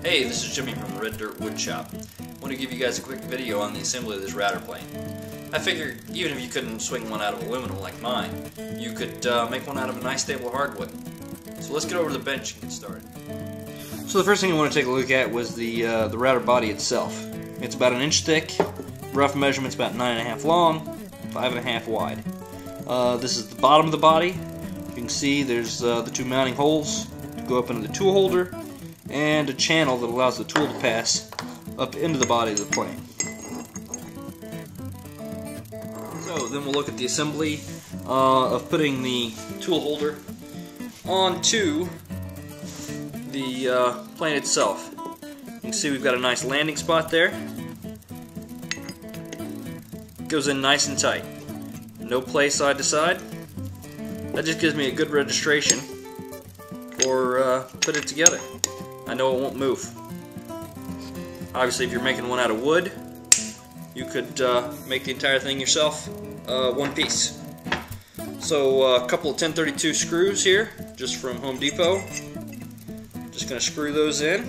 Hey, this is Jimmy from the Red Dirt Wood Shop. I want to give you guys a quick video on the assembly of this router plane. I figured even if you couldn't swing one out of aluminum like mine, you could make one out of a nice stable hardwood. So let's get over to the bench and get started. So the first thing you want to take a look at was the router body itself. It's about 1 inch thick, rough measurements about 9.5 long, 5.5 wide. This is the bottom of the body. You can see there's the two mounting holes to go up into the tool holder, and a channel that allows the tool to pass up into the body of the plane. So then we'll look at the assembly of putting the tool holder onto the plane itself. You can see we've got a nice landing spot there. It goes in nice and tight. No play side to side. That just gives me a good registration for put it together. I know it won't move. Obviously, if you're making one out of wood, you could make the entire thing yourself one piece. So a couple of 1032 screws here, just from Home Depot. Just going to screw those in,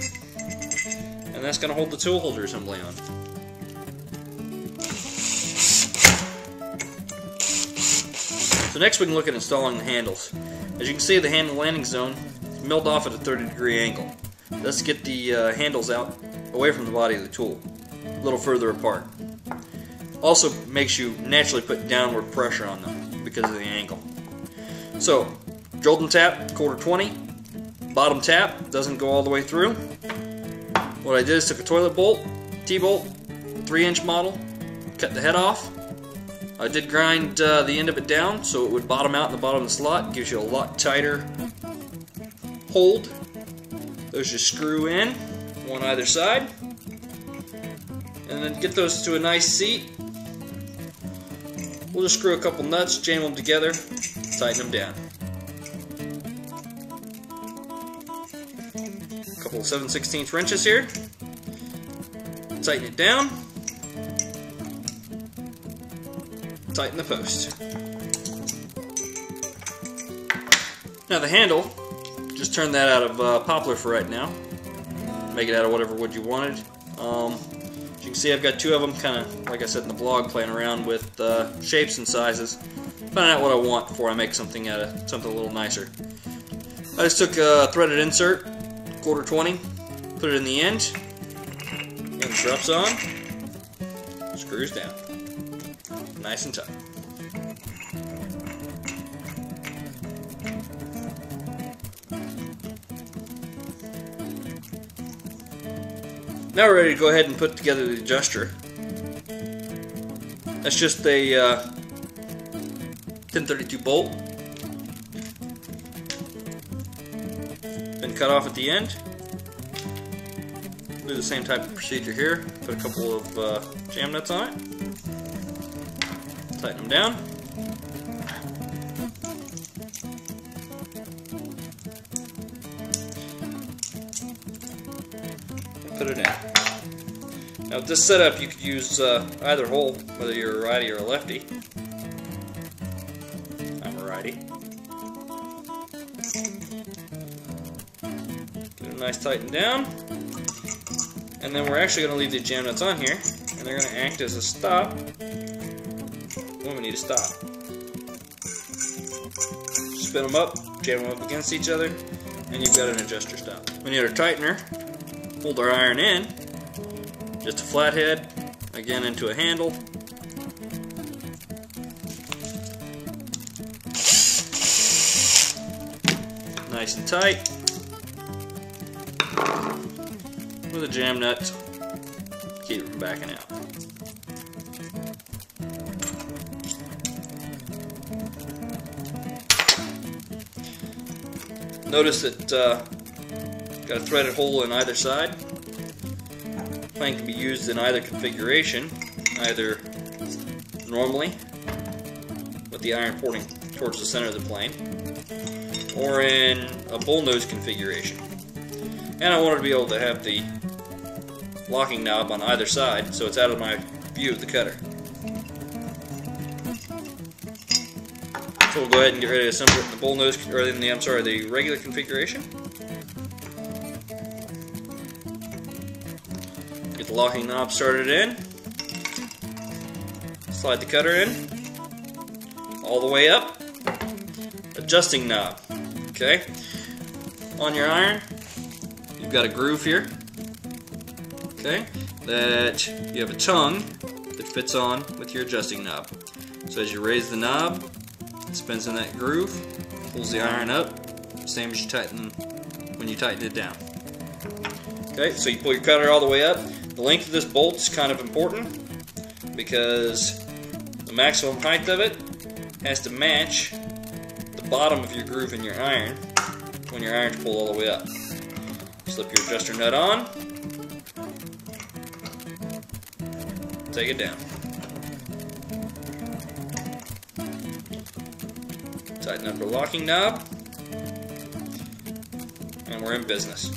and that's going to hold the tool holder assembly on. So next we can look at installing the handles. As you can see, the handle landing zone is milled off at a 30-degree angle. Let's get the handles out away from the body of the tool, a little further apart. Also makes you naturally put downward pressure on them because of the angle. So, Jordan tap, 1/4-20. Bottom tap doesn't go all the way through. What I did is took a toilet bolt, T-bolt, 3-inch model, cut the head off. I did grind the end of it down so it would bottom out in the bottom of the slot. Gives you a lot tighter hold. Those just screw in, one either side, and then get those to a nice seat. We'll just screw a couple nuts, jam them together, tighten them down. A couple of 7/16 wrenches here, tighten it down, tighten the post. Now the handle, just turn that out of poplar for right now. Make it out of whatever wood you wanted. As you can see, I've got two of them, kind of, like I said in the blog, playing around with shapes and sizes, finding out what I want before I make something out of something a little nicer. I just took a threaded insert, 1/4-20, put it in the end, and the straps on, screws down, nice and tight. Now we're ready to go ahead and put together the adjuster. That's just a 1032 bolt. Been cut off at the end. Do the same type of procedure here. Put a couple of jam nuts on it. Tighten them down. Put it in. Now with this setup you could use either hole, whether you're a righty or a lefty. I'm a righty. Get them nice tightened down. And then we're actually going to leave the jam nuts on here, and they're going to act as a stop when we need to stop. Spin them up, jam them up against each other, and you've got an adjuster stop. We need our tightener. Hold our iron in, just a flathead, again into a handle. Nice and tight. With a jam nut, keep it from backing out. Notice that got a threaded hole in either side. The plane can be used in either configuration, either normally, with the iron pointing towards the center of the plane, or in a bullnose configuration. And I wanted to be able to have the locking knob on either side, so it's out of my view of the cutter. So we'll go ahead and get ready to assemble it in the bullnose, or in the, the regular configuration. Get the locking knob started in. Slide the cutter in. All the way up. Adjusting knob. Okay. On your iron, you've got a groove here. Okay. That you have a tongue that fits on with your adjusting knob. So as you raise the knob, it spins in that groove, pulls the iron up, same as you tighten when you tighten it down. Okay, so you pull your cutter all the way up. The length of this bolt is kind of important because the maximum height of it has to match the bottom of your groove in your iron when your iron's pulled all the way up. Slip your adjuster nut on, take it down. Tighten up the locking knob, and we're in business.